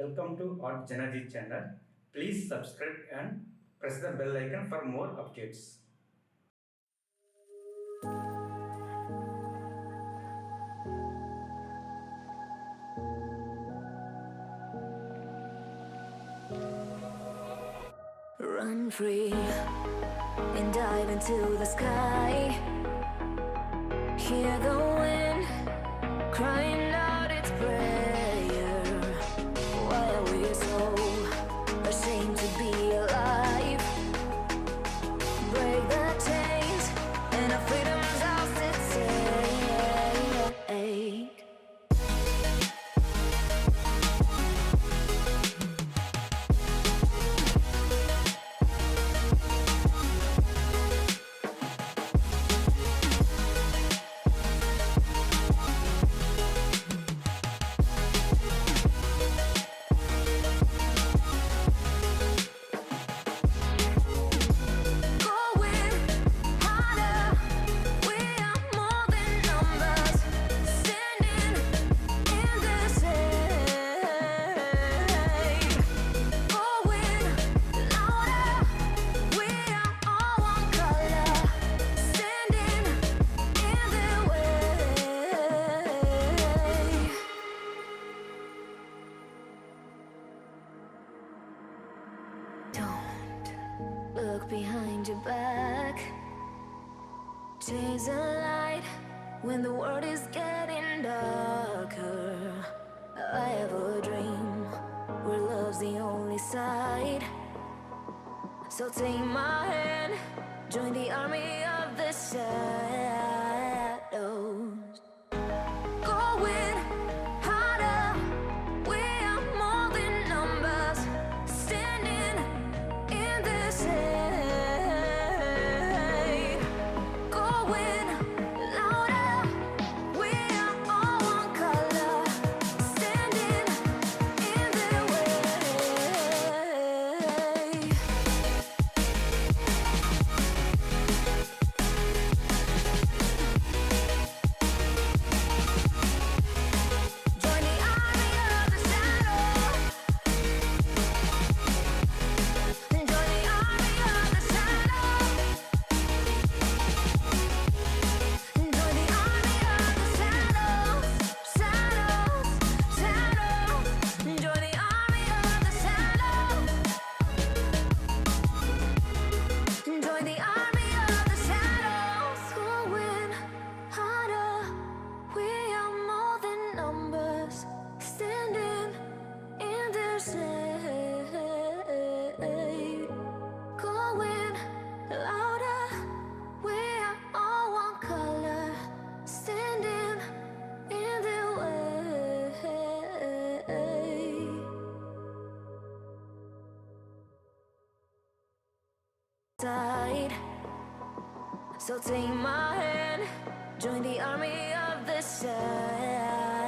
Welcome to artjanag channel. Please subscribe and press the bell icon for more updates. Run free and dive into the sky. Hear the wind crying out its prayer. Why are we so ashamed to be alive? Break the chains and our freedom's ours to take. Look behind your back. Chase a light when the world is getting darker. I have a dream where love's the only side. So take my hand, join the army of the shadows. Going harder, we are more than numbers. Standing in this hate. Going louder, we are all one color. Standing in their way. Join the army of the shadow. Join the army of the shadow. Join the army of the shadows. Shadows, shadows. Join the army of the shadows. Join the army of the shadows. Going harder, we are more than numbers. Standing in their shade. Going louder, we are all one color. Standing in their way. Side. So take my hand, join the army of the shadows.